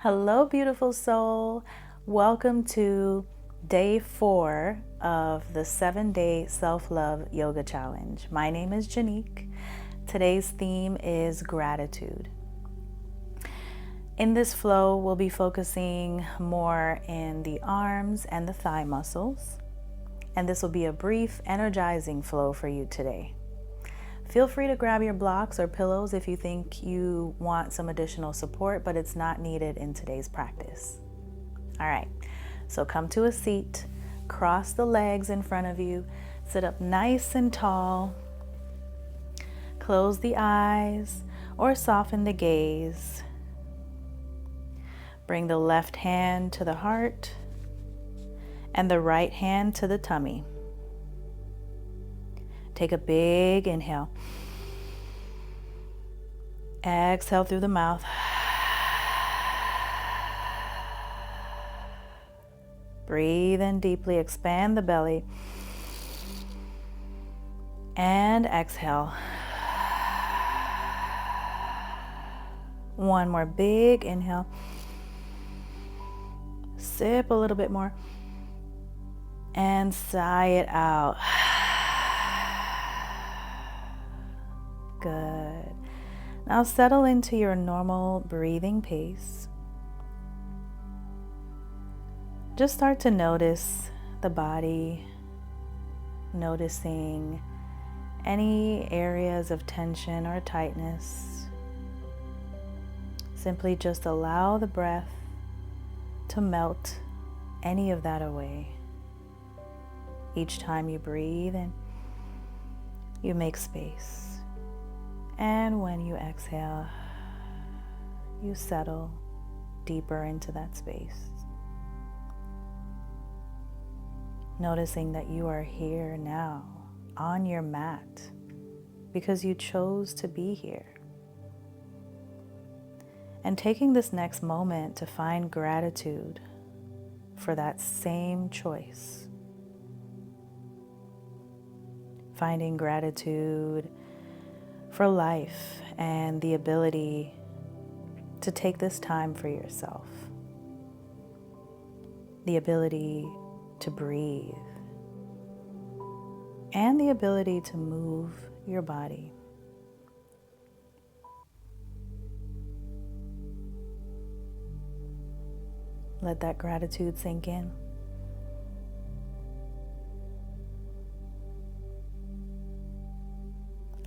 Hello, beautiful soul. Welcome to day 4 of the 7-day self-love yoga challenge. My name is Jonnique. Today's theme is gratitude. In this flow, we'll be focusing more in the arms and the thigh muscles. And this will be a brief, energizing flow for you today. Feel free to grab your blocks or pillows if you think you want some additional support, but it's not needed in today's practice. All right, so come to a seat, cross the legs in front of you, sit up nice and tall, close the eyes or soften the gaze. Bring the left hand to the heart and the right hand to the tummy. Take a big inhale. Exhale through the mouth. Breathe in deeply, expand the belly. And exhale. One more big inhale. Sip a little bit more. And sigh it out. Good. Now settle into your normal breathing pace. Just start to notice the body, noticing any areas of tension or tightness. Simply just allow the breath to melt any of that away. Each time you breathe in, you make space. And when you exhale, you settle deeper into that space. Noticing that you are here now on your mat because you chose to be here. And taking this next moment to find gratitude for that same choice. Finding gratitude for life and the ability to take this time for yourself. The ability to breathe. And the ability to move your body. Let that gratitude sink in.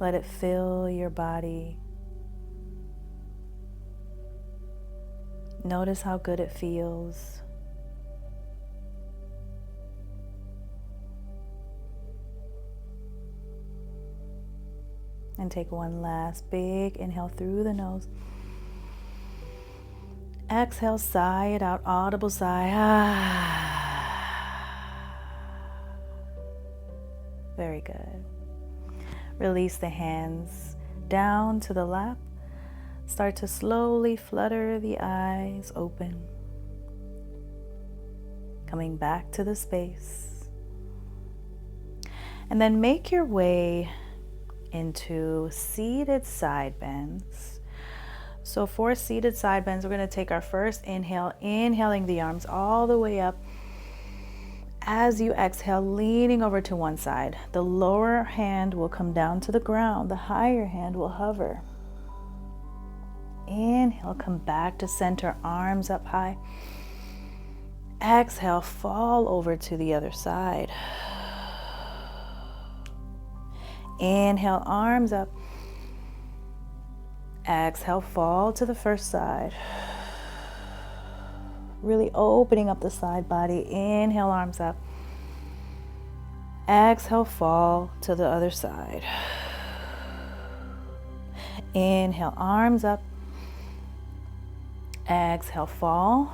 Let it fill your body. Notice how good it feels. And take one last big inhale through the nose. Exhale, sigh it out, audible sigh. Very good. Release the hands down to the lap. Start to slowly flutter the eyes open. Coming back to the space. And then make your way into seated side bends. So for seated side bends, we're going to take our first inhale, inhaling the arms all the way up. As you exhale, leaning over to one side, the lower hand will come down to the ground. The higher hand will hover. Inhale, come back to center, arms up high. Exhale, fall over to the other side. Inhale, arms up. Exhale, fall to the first side. Really opening up the side body. Inhale, arms up. Exhale, fall to the other side. Inhale, arms up. Exhale, fall.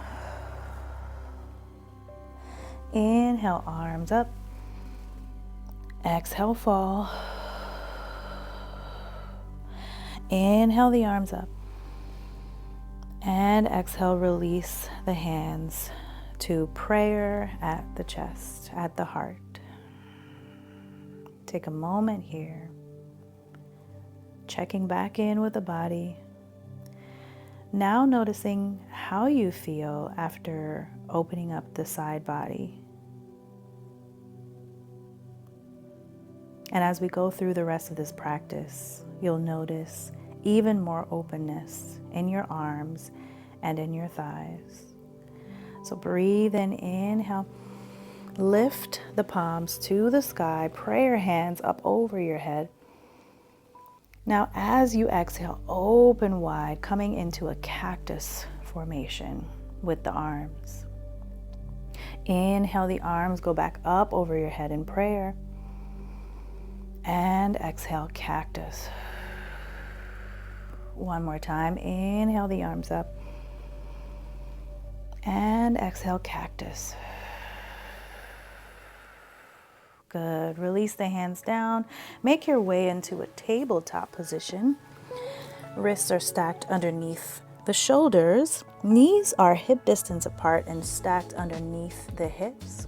Inhale, arms up. Exhale, fall. Inhale the arms up. And exhale, release the hands to prayer at the chest, at the heart. Take a moment here, checking back in with the body. Now noticing how you feel after opening up the side body. And as we go through the rest of this practice, you'll notice even more openness in your arms and in your thighs. So breathe in, inhale, lift the palms to the sky, prayer hands up over your head. Now as you exhale, open wide, coming into a cactus formation with the arms. Inhale, the arms go back up over your head in prayer. And exhale, cactus. One more time. Inhale, the arms up. And exhale, cactus. Good. Release the hands down. Make your way into a tabletop position. Wrists are stacked underneath the shoulders. Knees are hip distance apart and stacked underneath the hips.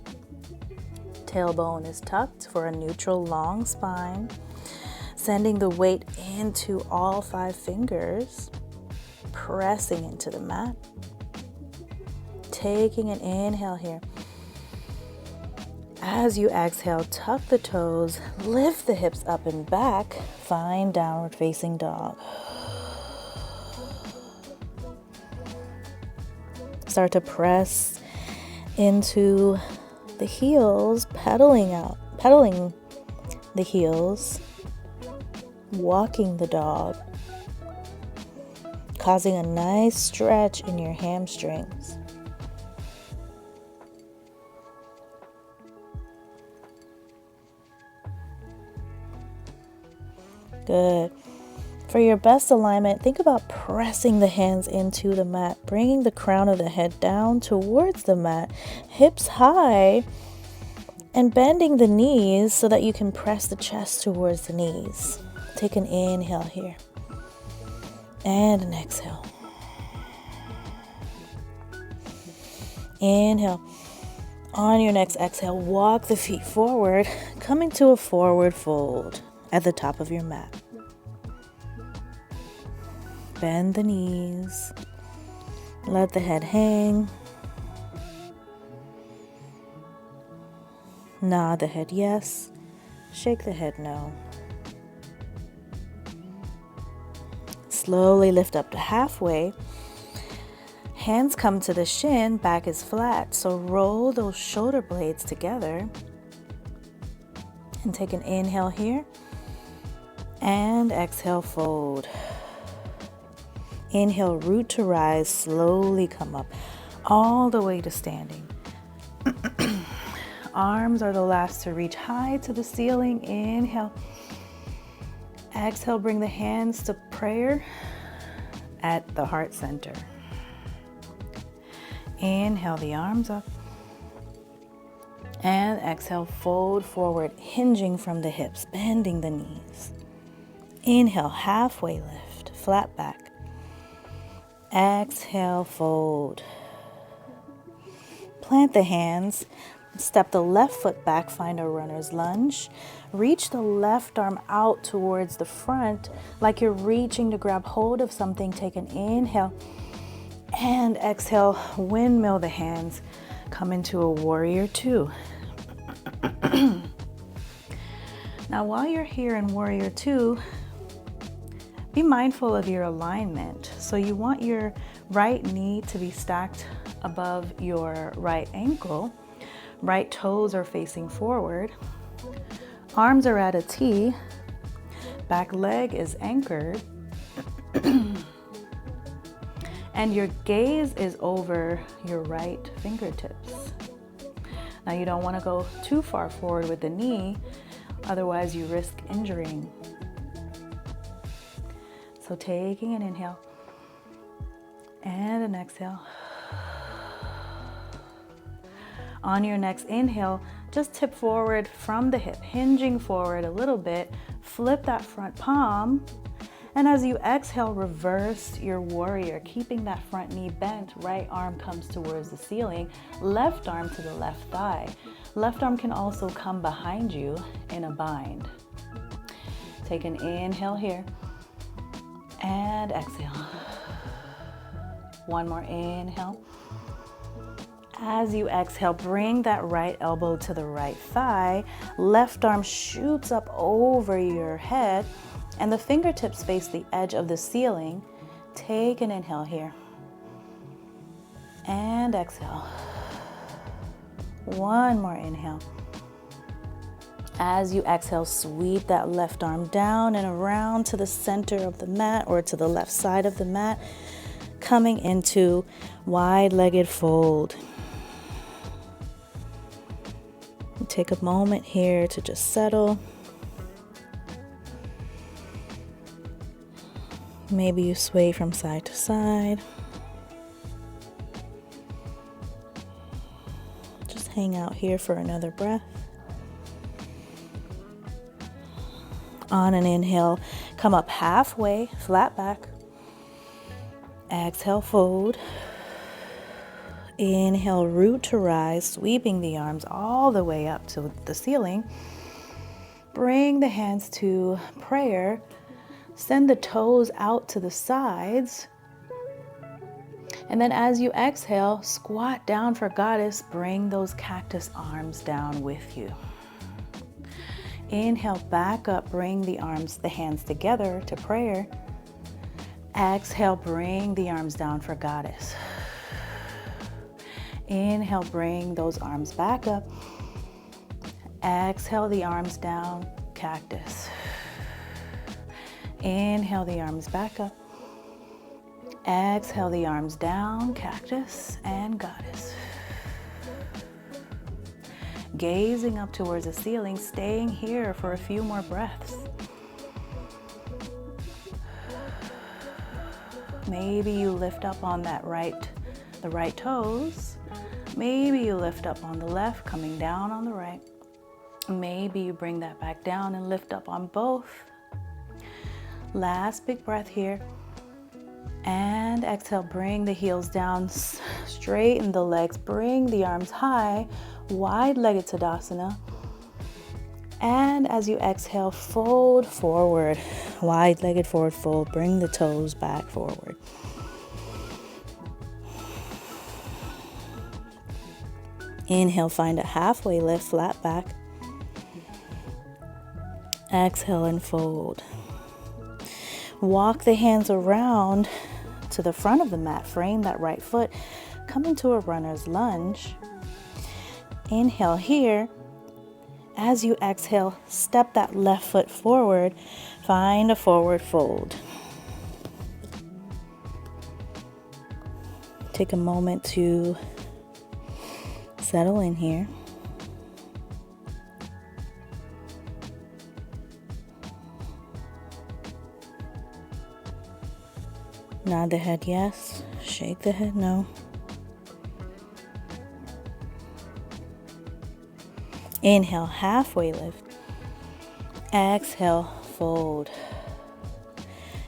Tailbone is tucked for a neutral long spine. Sending the weight into all 5 fingers. Pressing into the mat. Taking an inhale here. As you exhale, tuck the toes, lift the hips up and back, find downward facing dog. Start to press into the heels, pedaling the heels, walking the dog, causing a nice stretch in your hamstrings. Good. For your best alignment, think about pressing the hands into the mat, bringing the crown of the head down towards the mat, hips high, and bending the knees so that you can press the chest towards the knees. Take an inhale here and an exhale. Inhale. On your next exhale, walk the feet forward, coming to a forward fold at the top of your mat. Bend the knees. Let the head hang. Nod the head yes. Shake the head no. Slowly lift up to halfway. Hands come to the shin, back is flat. So roll those shoulder blades together. And take an inhale here. And exhale, fold. Inhale, root to rise, slowly come up all the way to standing. Arms are the last to reach high to the ceiling. Inhale. Exhale, bring the hands to prayer at the heart center. Inhale, the arms up. And exhale, fold forward, hinging from the hips, bending the knees. Inhale, halfway lift, flat back. Exhale, fold. Plant the hands. Step the left foot back, find a runner's lunge. Reach the left arm out towards the front like you're reaching to grab hold of something. Take an inhale and exhale, windmill the hands. Come into a warrior 2. Now while you're here in warrior 2, be mindful of your alignment. So you want your right knee to be stacked above your right ankle. Right toes are facing forward. Arms are at a T. Back leg is anchored. And your gaze is over your right fingertips. Now you don't want to go too far forward with the knee, otherwise you risk injuring. So taking an inhale and an exhale. On your next inhale, just tip forward from the hip, hinging forward a little bit. Flip that front palm. And as you exhale, reverse your warrior, keeping that front knee bent. Right arm comes towards the ceiling. Left arm to the left thigh. Left arm can also come behind you in a bind. Take an inhale here. And exhale. One more inhale. As you exhale, bring that right elbow to the right thigh. Left arm shoots up over your head and the fingertips face the edge of the ceiling. Take an inhale here. And exhale. One more inhale. As you exhale, sweep that left arm down and around to the center of the mat or to the left side of the mat, coming into wide-legged fold. Take a moment here to just settle. Maybe you sway from side to side. Just hang out here for another breath. On an inhale, come up halfway, flat back. Exhale, fold. Inhale, root to rise, sweeping the arms all the way up to the ceiling. Bring the hands to prayer. Send the toes out to the sides. And then as you exhale, squat down for goddess. Bring those cactus arms down with you. Inhale, back up, bring the hands together to prayer. Exhale, bring the arms down for goddess. Inhale, bring those arms back up. Exhale, the arms down, cactus. Inhale, the arms back up. Exhale, the arms down, cactus and goddess. Gazing up towards the ceiling, staying here for a few more breaths. Maybe you lift up on the right toes. Maybe you lift up on the left, coming down on the right. Maybe you bring that back down and lift up on both. Last big breath here. And exhale, bring the heels down, straighten the legs, bring the arms high, wide-legged Tadasana. And as you exhale, fold forward, wide-legged forward fold, bring the toes back forward. Inhale, find a halfway lift, flat back. Exhale and fold. Walk the hands around to the front of the mat, frame that right foot, come into a runner's lunge. Inhale here. As you exhale, step that left foot forward, find a forward fold. Take a moment to settle in here. Nod the head yes, shake the head no. Inhale, halfway lift. Exhale, fold.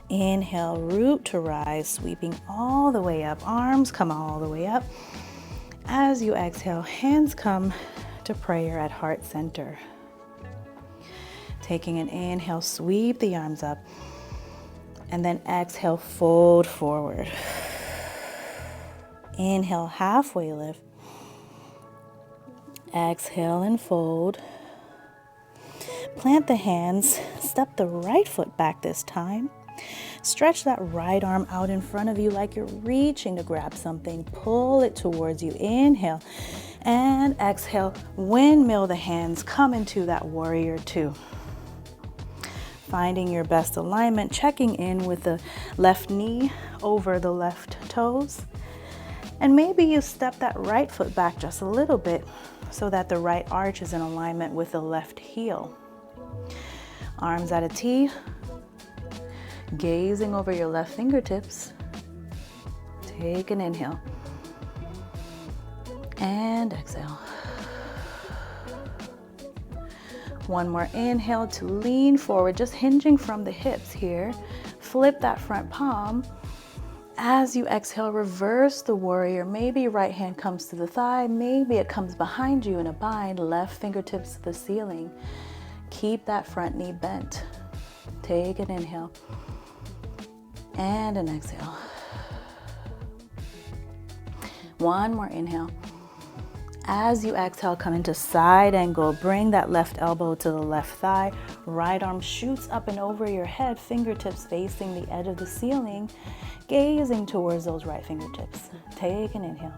Inhale, root to rise, sweeping all the way up. Arms come all the way up. As you exhale, hands come to prayer at heart center. Taking an inhale, sweep the arms up. And then exhale, fold forward. Inhale, halfway lift. Exhale and fold. Plant the hands, step the right foot back this time. Stretch that right arm out in front of you like you're reaching to grab something. Pull it towards you. Inhale and exhale. Windmill the hands. Come into that warrior two. Finding your best alignment, checking in with the left knee over the left toes. And maybe you step that right foot back just a little bit so that the right arch is in alignment with the left heel. Arms at a T, gazing over your left fingertips. Take an inhale and exhale. One more inhale to lean forward, just hinging from the hips here. Flip that front palm. As you exhale, reverse the warrior. Maybe right hand comes to the thigh. Maybe it comes behind you in a bind. Left fingertips to the ceiling. Keep that front knee bent. Take an inhale and an exhale. One more inhale. As you exhale, come into side angle. Bring that left elbow to the left thigh. Right arm shoots up and over your head, fingertips facing the edge of the ceiling, gazing towards those right fingertips. Take an inhale.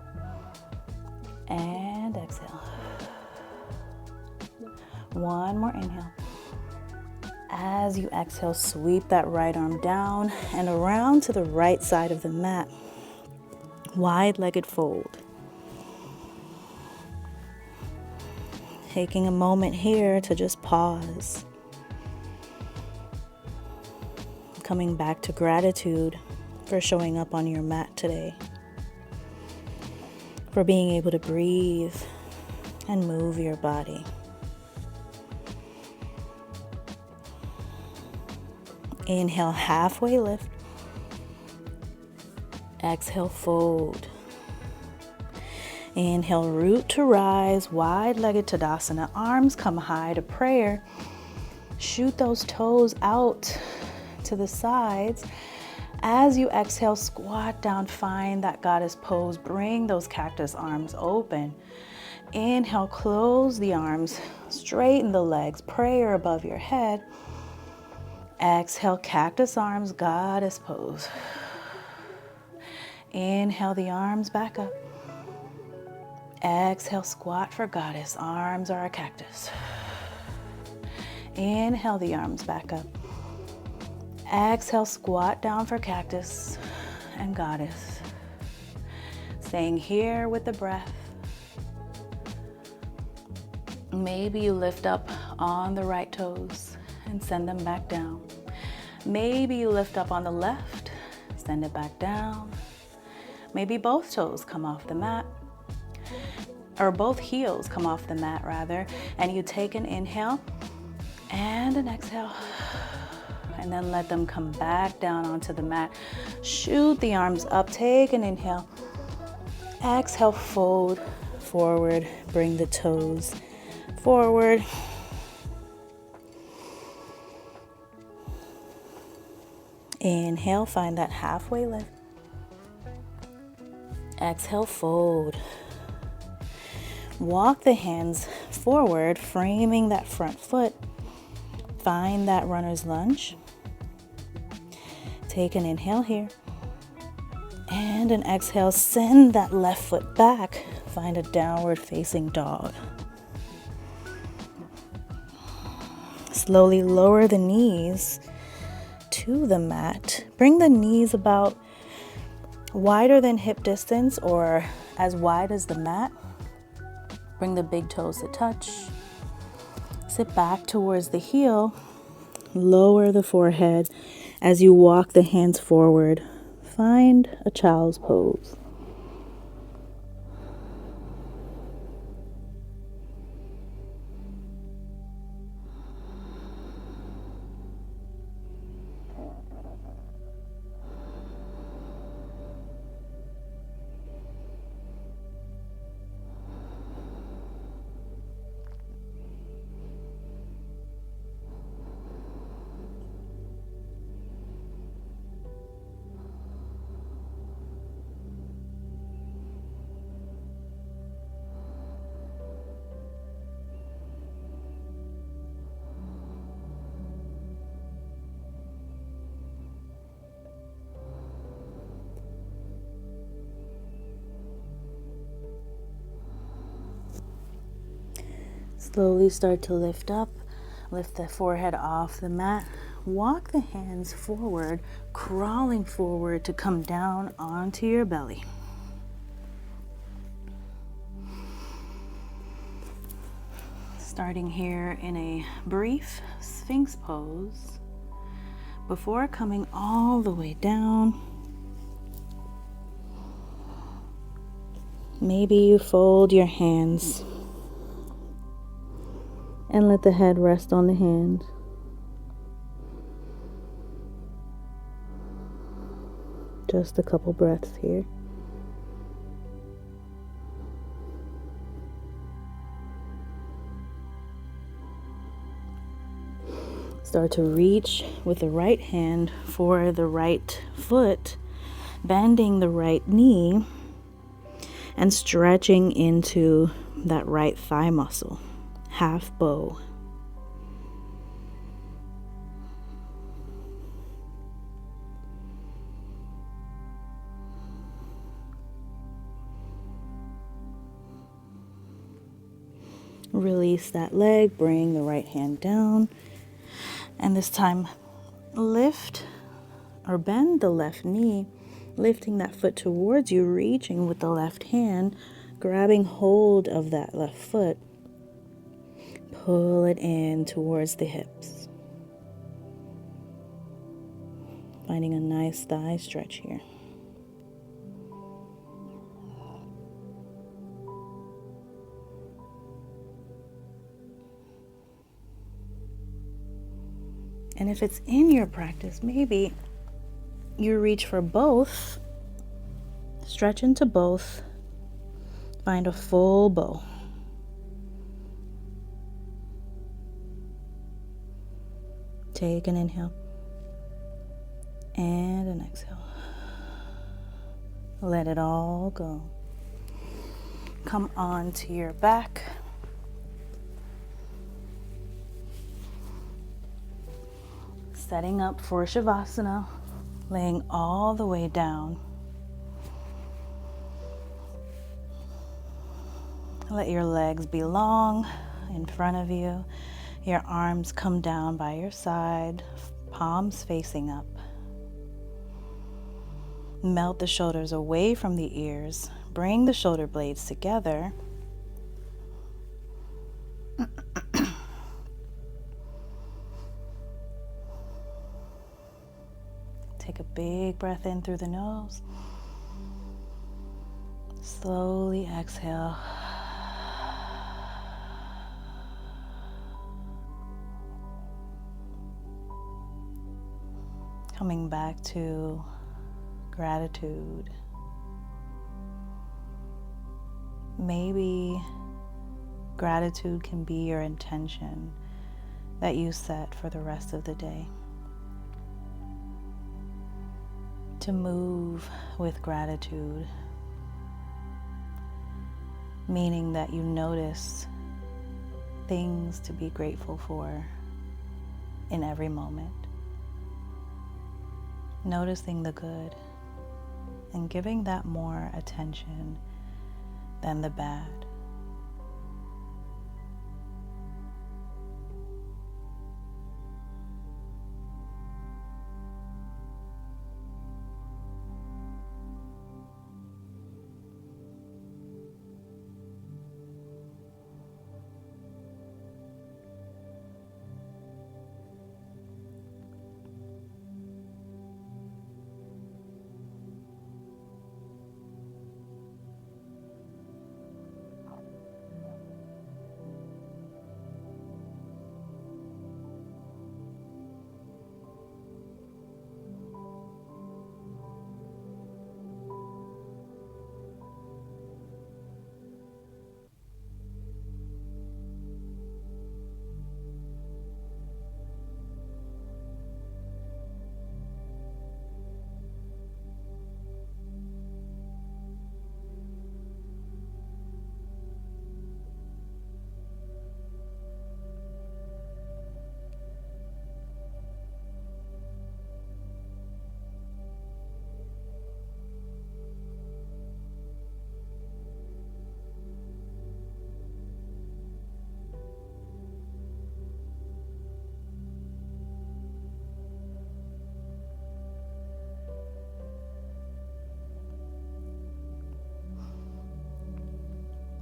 And exhale. One more inhale. As you exhale, sweep that right arm down and around to the right side of the mat. Wide-legged fold. Taking a moment here to just pause. Coming back to gratitude for showing up on your mat today. For being able to breathe and move your body. Inhale, halfway lift. Exhale, fold. Inhale, root to rise, wide-legged Tadasana. Arms come high to prayer. Shoot those toes out to the sides. As you exhale, squat down, find that goddess pose. Bring those cactus arms open. Inhale, close the arms, straighten the legs, prayer above your head. Exhale, cactus arms, goddess pose. Inhale, the arms back up. Exhale, squat for goddess. Arms are a cactus. Inhale, the arms back up. Exhale, squat down for cactus and goddess. Staying here with the breath. Maybe you lift up on the right toes and send them back down. Maybe you lift up on the left, send it back down. Maybe both toes come off the mat. Or both heels come off the mat rather, and you take an inhale and an exhale, and then let them come back down onto the mat. Shoot the arms up, take an inhale, exhale, fold forward, bring the toes forward. Inhale, find that halfway lift. Exhale, fold. Walk the hands forward, framing that front foot. Find that runner's lunge. Take an inhale here. And an exhale, send that left foot back. Find a downward facing dog. Slowly lower the knees to the mat. Bring the knees about wider than hip distance or as wide as the mat. Bring the big toes to touch. Sit back towards the heel. Lower the forehead as you walk the hands forward. Find a child's pose. Slowly start to lift up. Lift the forehead off the mat. Walk the hands forward, crawling forward to come down onto your belly. Starting here in a brief Sphinx pose before coming all the way down. Maybe you fold your hands and let the head rest on the hand. Just a couple breaths here. Start to reach with the right hand for the right foot, bending the right knee. and stretching into that right thigh muscle, half bow. Release that leg, bring the right hand down, and this time lift or bend the left knee, lifting that foot towards you, reaching with the left hand, grabbing hold of that left foot, pull it in towards the hips, finding a nice thigh stretch here. And if it's in your practice, maybe you reach for both, stretch into both, find a full bow. Take an inhale and an exhale. Let it all go. Come on to your back. Setting up for Shavasana, laying all the way down. Let your legs be long in front of you. Your arms come down by your side, palms facing up. Melt the shoulders away from the ears. Bring the shoulder blades together. Take a big breath in through the nose. Slowly exhale. Coming back to gratitude. Maybe gratitude can be your intention that you set for the rest of the day. To move with gratitude, meaning that you notice things to be grateful for in every moment. Noticing the good and giving that more attention than the bad.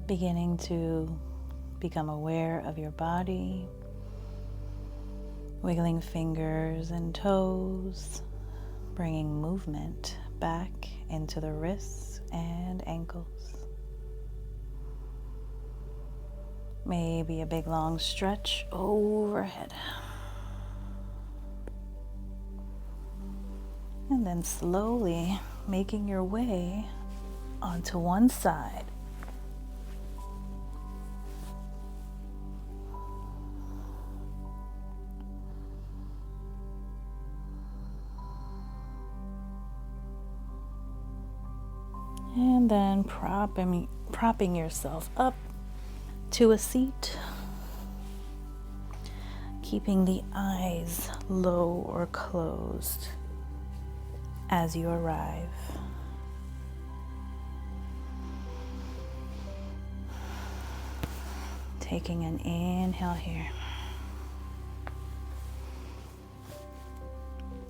Beginning to become aware of your body, wiggling fingers and toes, bringing movement back into the wrists and ankles. Maybe a big long stretch overhead. And then slowly making your way onto one side. And then propping yourself up to a seat, keeping the eyes low or closed as you arrive. Taking an inhale here.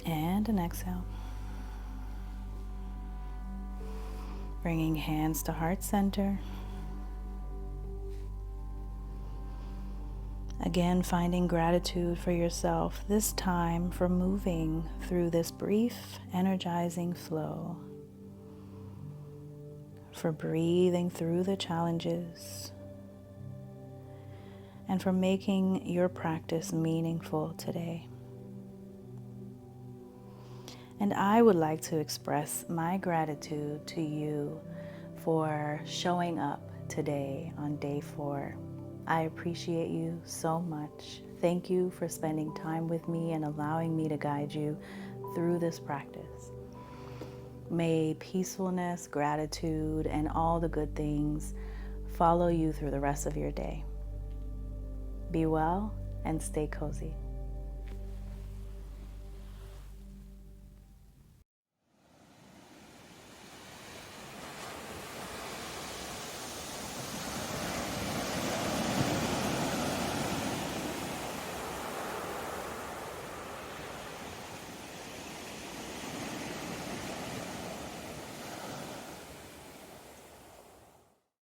And an exhale. Bringing hands to heart center. Again, finding gratitude for yourself, this time for moving through this brief, energizing flow, for breathing through the challenges, and for making your practice meaningful today. And I would like to express my gratitude to you for showing up today on day 4. I appreciate you so much. Thank you for spending time with me and allowing me to guide you through this practice. May peacefulness, gratitude, and all the good things follow you through the rest of your day. Be well and stay cozy.